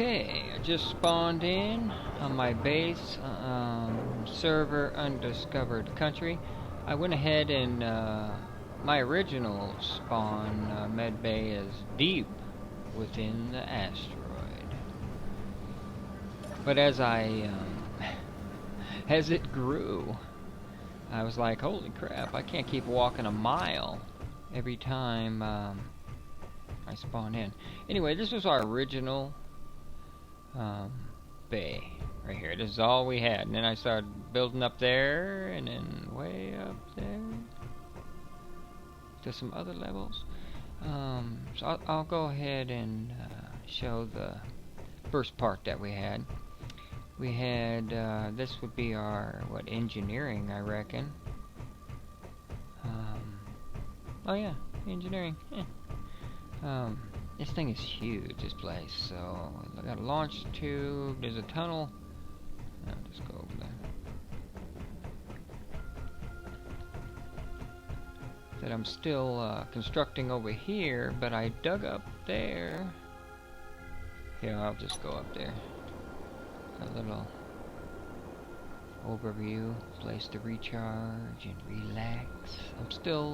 Okay, I just spawned in on my base, server undiscovered country. I went ahead and my original spawn med bay is deep within the asteroid. But as as it grew, I was like, holy crap, I can't keep walking a mile every time I spawn in. Anyway, this was our original bay right here. This is all we had, and then I started building up there, and then way up there to some other levels. So I'll go ahead and show the first part that we had. We had this would be our engineering, I reckon. Oh yeah, engineering. This thing is huge, this place. So I got a launch tube. There's a tunnel. I'll just go over there. That I'm still constructing over here, but I dug up there. Here, I'll just go up there. A little overview, place to recharge and relax. I'm still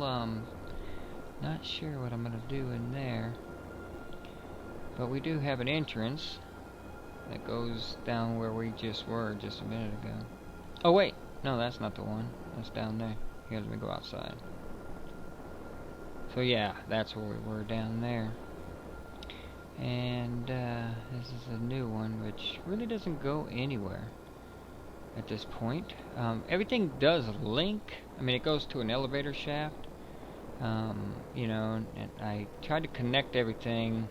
not sure what I'm gonna do in there. But we do have an entrance that goes down where we just were just a minute ago. Oh wait, no, that's not the one. That's down there. Here, let me go outside. So yeah, that's where we were, down there. And this is a new one, which really doesn't go anywhere at this point. Everything does link. I mean, it goes to an elevator shaft. You know, and I tried to connect everything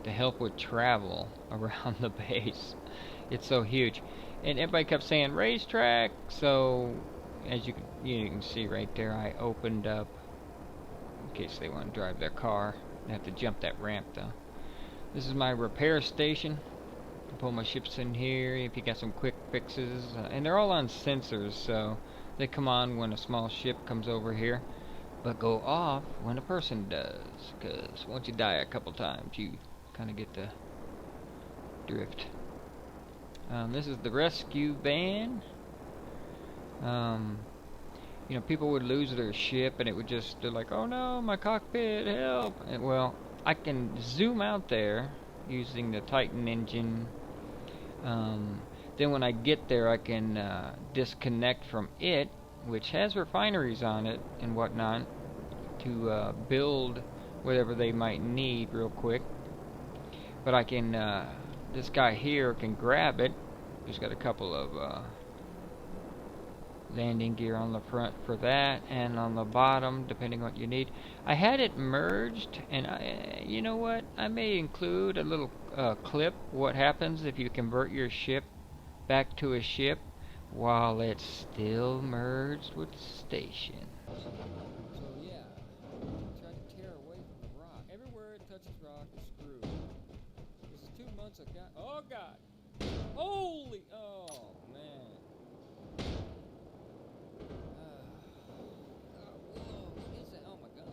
to help with travel around the base. It's so huge, and everybody kept saying racetrack. So as you can see right there, I opened up in case they want to drive their car. They have to jump that ramp though. This is my repair station. I pull my ships in here if you got some quick fixes, and they're all on sensors, so they come on when a small ship comes over here, but go off when a person does, because once you die a couple times you kind of get the drift. This is the rescue van. You know, people would lose their ship and it would just, they're like, oh no, my cockpit, help. And, well, I can zoom out there using the Titan engine. Then when I get there I can disconnect from it, which has refineries on it and whatnot, to build whatever they might need real quick. But I can, this guy here can grab it. He's got a couple of landing gear on the front for that, and on the bottom, depending what you need. I had it merged, and you know what? I may include a little clip what happens if you convert your ship back to a ship while it's still merged with the station. So yeah, try to tear away from the rock. Everywhere it touches rock is screwed. This is 2 months ago. Oh God! Holy! Oh man! Whoa! What is that? Oh my God!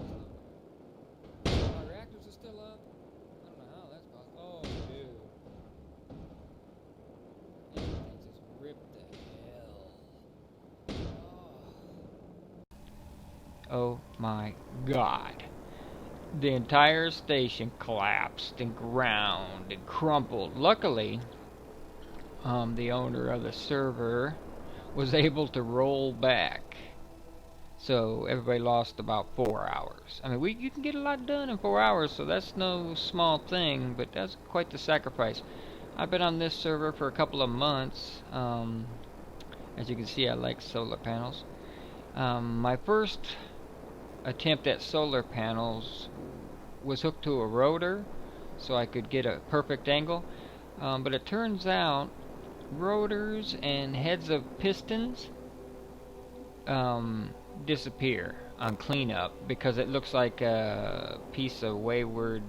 My reactors are still up. I don't know how that's possible. Oh dude! Everything just ripped to hell. Oh my God. The entire station collapsed and ground and crumpled. Luckily, the owner of the server was able to roll back. So everybody lost about 4 hours. I mean, you can get a lot done in 4 hours, so that's no small thing, but that's quite the sacrifice. I've been on this server for a couple of months. As you can see, I like solar panels. My first attempt at solar panels was hooked to a rotor so I could get a perfect angle, but it turns out rotors and heads of pistons disappear on cleanup because it looks like a piece of wayward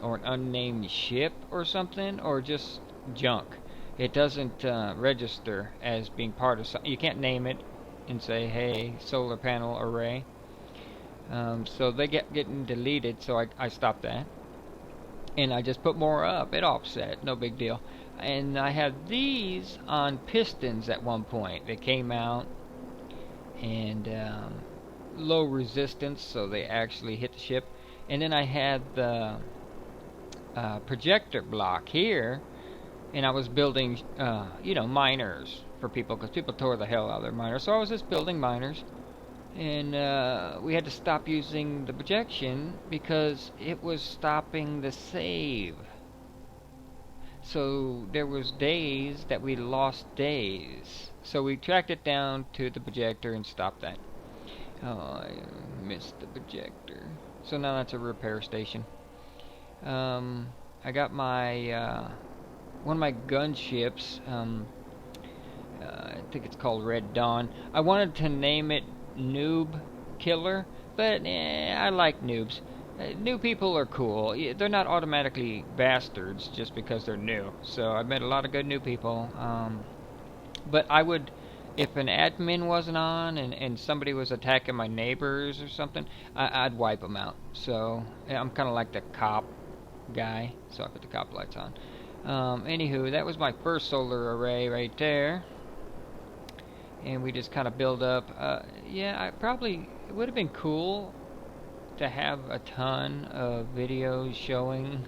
or an unnamed ship or something, or just junk. It doesn't register as being part of something. You can't name it and say, hey, solar panel array. So they getting deleted, so I stopped that. and I just put more up. It offset, no big deal. And I had these on pistons at one point. They came out and low resistance, so they actually hit the ship. And then I had the projector block here, and I was building, miners for people, because people tore the hell out of their miners. So I was just building miners, and we had to stop using the projection because it was stopping the save. So there was days that we lost days. So we tracked it down to the projector and stopped that. Oh, I missed the projector. So now that's a repair station. I got my one of my gunships. I think it's called Red Dawn. I wanted to name it Noob Killer, but I like noobs. New people are cool. They're not automatically bastards just because they're new. So I've met a lot of good new people. But I would, if an admin wasn't on and somebody was attacking my neighbors or something, I'd wipe them out. So I'm kind of like the cop guy. So I put the cop lights on. Anywho, that was my first solar array right there. And we just kind of build up. It would have been cool to have a ton of videos showing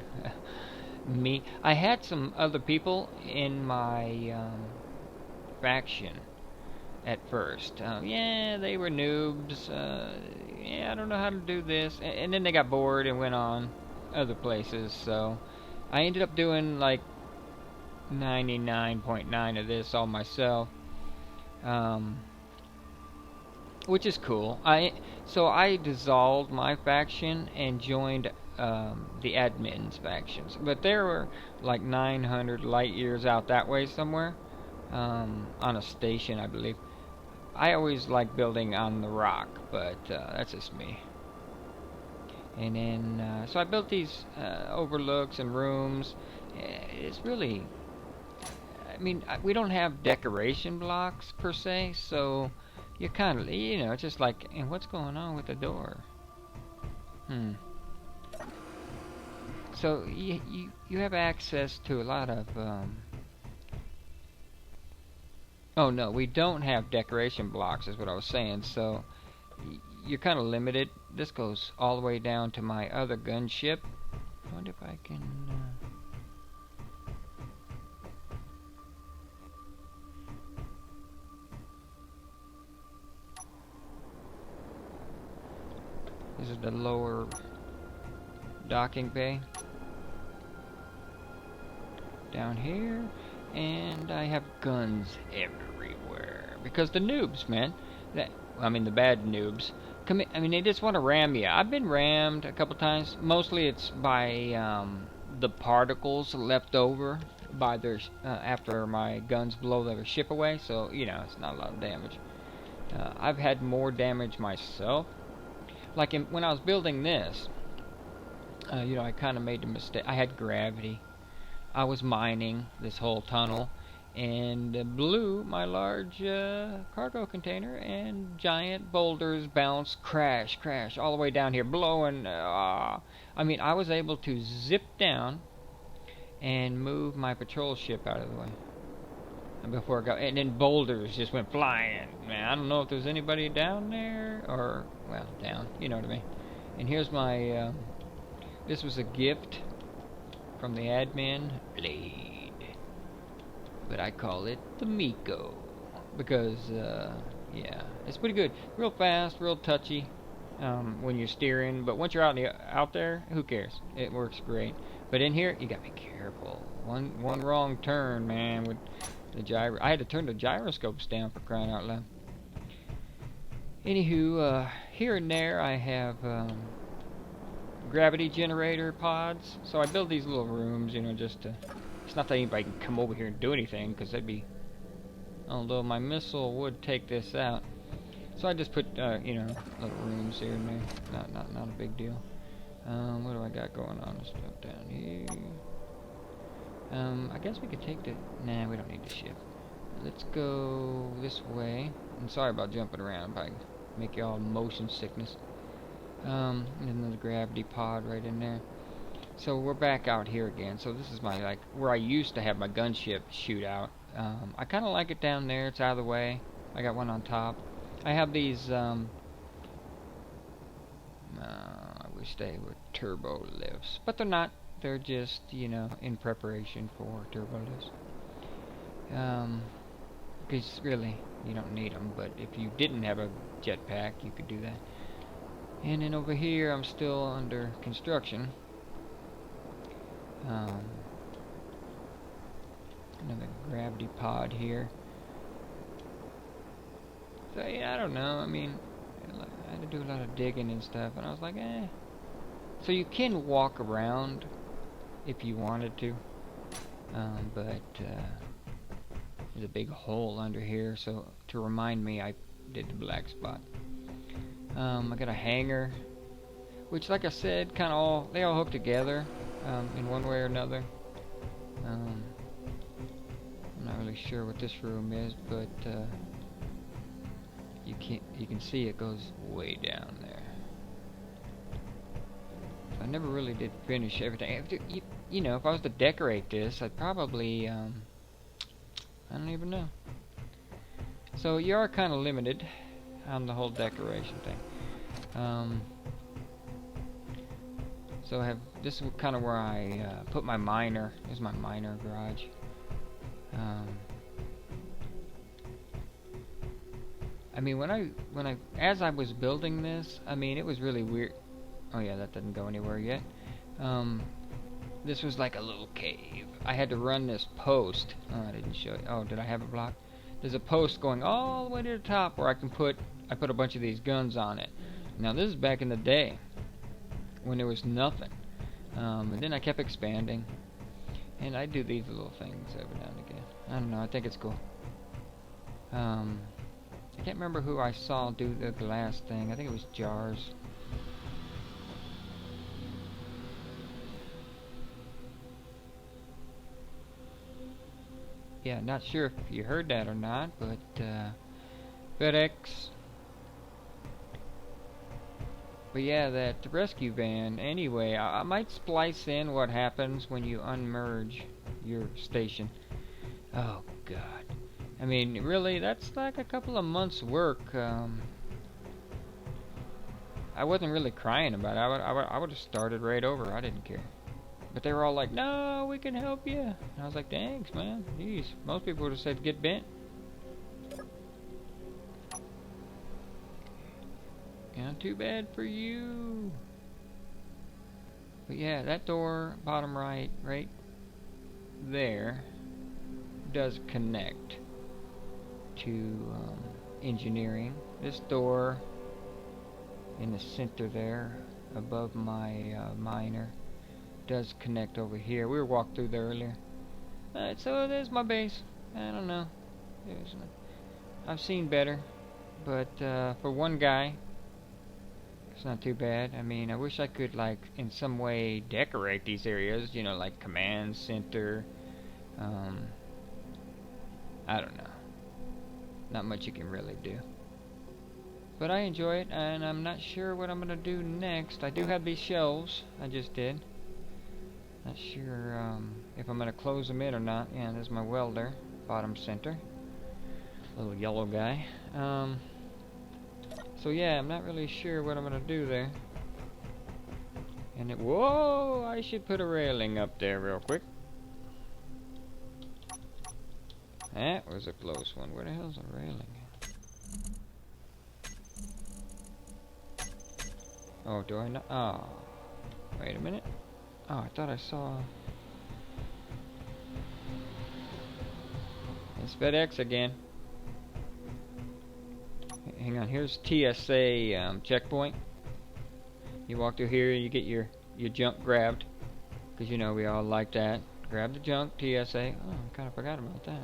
me. I had some other people in my faction at first. They were noobs. I don't know how to do this. And then they got bored and went on other places. So I ended up doing like 99.9 of this all myself. Which is cool. So I dissolved my faction and joined the admin's factions, but there were like 900 light years out that way somewhere, on a station, I believe. I always like building on the rock, but that's just me. And then so I built these overlooks and rooms. It's really, we don't have decoration blocks per se, so you kind of, it's just like, and what's going on with the door? So you have access to a lot of, oh no, we don't have decoration blocks is what I was saying, so you're kind of limited. This goes all the way down to my other gunship. I wonder if I can, this is the lower docking bay down here, and I have guns everywhere because the noobs, man, the bad noobs come in, they just want to ram you. I've been rammed a couple times. Mostly it's by the particles left over by their after my guns blow their ship away, so it's not a lot of damage. I've had more damage myself. Like when I was building this, I kind of made the mistake. I had gravity. I was mining this whole tunnel and blew my large cargo container, and giant boulders bounce, crash all the way down here, blowing. I was able to zip down and move my patrol ship out of the way before it got, and then boulders just went flying. Man, I don't know if there's anybody down there or, well, down, you know what I mean. And here's my this was a gift from the admin blade, but I call it the Miko because it's pretty good, real fast, real touchy when you're steering, but once you're out there, who cares? It works great. But in here, you gotta be careful. One wrong turn, man, with the gyro. I had to turn the gyroscopes down, for crying out loud. Anywho, here and there I have gravity generator pods. So I build these little rooms, just to... It's not that anybody can come over here and do anything, because that'd be... Although my missile would take this out. So I just put, little rooms here and there. Not a big deal. What do I got going on and stuff down here? I guess we could take the... Nah, we don't need the ship. Let's go this way. I'm sorry about jumping around, but I make y'all motion sickness. And then the gravity pod right in there. So we're back out here again. So this is my, like, where I used to have my gunship shootout. I kind of like it down there. It's out of the way. I got one on top. I have these, I wish they were turbo lifts, but they're not. They're just, you know, in preparation for turbo lifts. Because really, you don't need them, but if you didn't have a jetpack, you could do that. And then over here, I'm still under construction. Another gravity pod here. So yeah, I don't know. I mean, I had to do a lot of digging and stuff, and I was like, eh. So you can walk around if you wanted to, but there's a big hole under here. So to remind me, I did the black spot. I got a hangar, which, like I said, kind of they all hook together in one way or another. I'm not really sure what this room is, but you can see it goes way down there. I never really did finish everything. You know, if I was to decorate this, I'd probably I don't even know. So you are kind of limited on the whole decoration thing. So this is kind of where I put my miner. This is my miner garage. I mean, as I was building this, I mean, it was really weird. Oh yeah, that didn't go anywhere yet. This was like a little cave. I had to run this post. Oh, I didn't show you. Oh, did I have it blocked? There's a post going all the way to the top where I put a bunch of these guns on it. Now this is back in the day when there was nothing. And then I kept expanding, and I do these little things every now and again. I don't know. I think it's cool. I can't remember who I saw do the glass thing. I think it was Jars. Yeah, not sure if you heard that or not, but FedEx. But yeah, that rescue van. Anyway, I might splice in what happens when you unmerge your station. Oh God. I mean, really, that's like a couple of months' work. I wasn't really crying about it. I would have started right over. I didn't care. But they were all like, "No, we can help you." And I was like, "Thanks, man. Jeez, most people would have said get bent." Not too bad for you. But yeah, that door, bottom right there, does connect to engineering. This door in the center there, above my miner, does connect over here. We were walked through there earlier. Alright, so there's my base. I don't know. I've seen better, but for one guy, it's not too bad. I mean, I wish I could, like, in some way decorate these areas, you know, like command center. I don't know. Not much you can really do. But I enjoy it, and I'm not sure what I'm going to do next. I do have these shelves. I just did. Not sure if I'm going to close them in or not. Yeah, there's my welder, bottom center. Little yellow guy. So yeah, I'm not really sure what I'm going to do there. And whoa, I should put a railing up there real quick. That was a close one. Where the hell's the railing? Oh, do I not? Oh, wait a minute. Oh, I thought I saw. It's FedEx again. Hang on, here's TSA checkpoint. You walk through here, you get your junk grabbed, because you know we all like that. Grab the junk, TSA. Oh, I kind of forgot about that.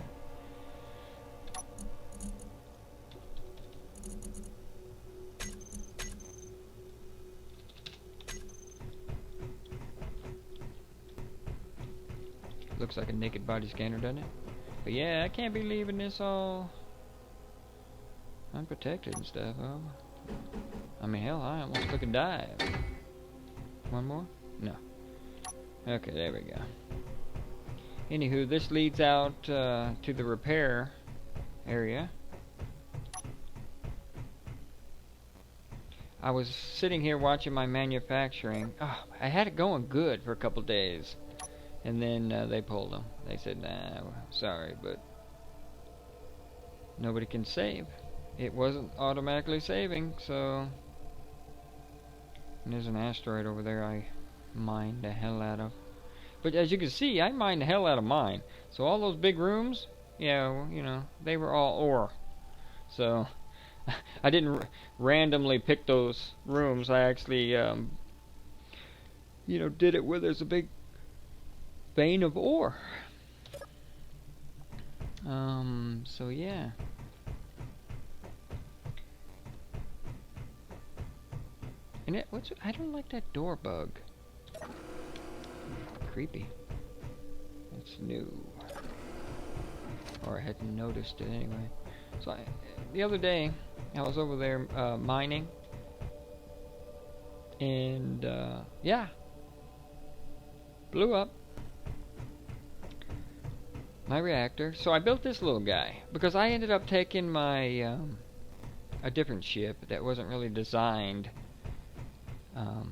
Looks like a naked body scanner, doesn't it? But yeah, I can't be leaving this all unprotected and stuff. Oh, I mean, hell, I almost took a dive. One more? No. Okay, there we go. Anywho, this leads out to the repair area. I was sitting here watching my manufacturing. Oh, I had it going good for a couple days. And then they pulled them. They said, nah, sorry, but nobody can save. It wasn't automatically saving, so... And there's an asteroid over there I mined the hell out of. But as you can see, I mined the hell out of mine. So all those big rooms, yeah, well, you know, they were all ore. So I didn't randomly pick those rooms. I actually, you know, did it where there's a big vein of ore. So yeah. And I don't like that door bug. Creepy. It's new. Or I hadn't noticed it anyway. So the other day, I was over there mining. And, yeah. Blew up my reactor. So I built this little guy. Because I ended up taking my, a different ship that wasn't really designed.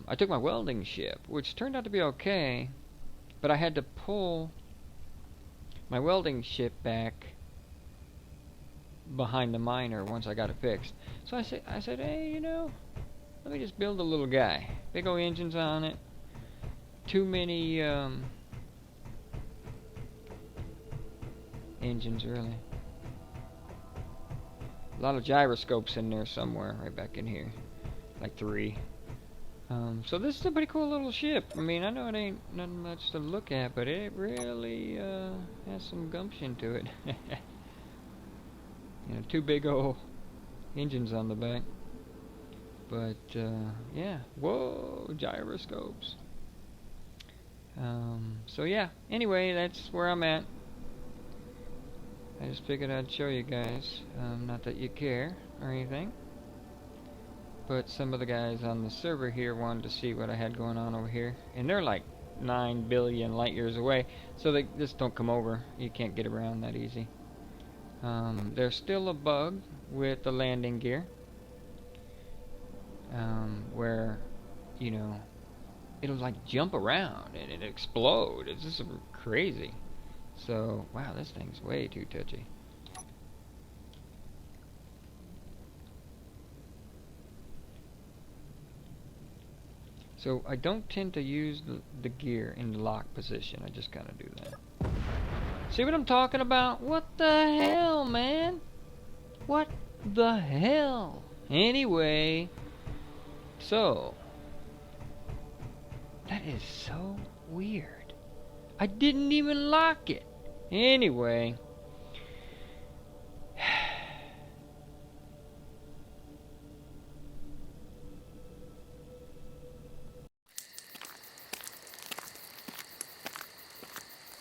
I took my welding ship, which turned out to be okay. But I had to pull my welding ship back behind the miner once I got it fixed. So I said, hey, you know, let me just build a little guy. Big old engines on it. Too many engines, really. A lot of gyroscopes in there somewhere, right back in here. Like 3. So this is a pretty cool little ship. I mean, I know it ain't nothing much to look at, but it really has some gumption to it. You know, 2 big old engines on the back. But yeah, whoa, gyroscopes. So yeah. Anyway, that's where I'm at. I just figured I'd show you guys. Not that you care or anything. But some of the guys on the server here wanted to see what I had going on over here. And they're like 9 billion light years away. So they just don't come over. You can't get around that easy. There's still a bug with the landing gear. Where, you know, it'll like jump around and it explode. It's just crazy. So, wow, this thing's way too touchy. So I don't tend to use the gear in the lock position. I just kind of do that. See what I'm talking about? What the hell, man? What the hell? Anyway, so that is so weird. I didn't even lock it. Anyway,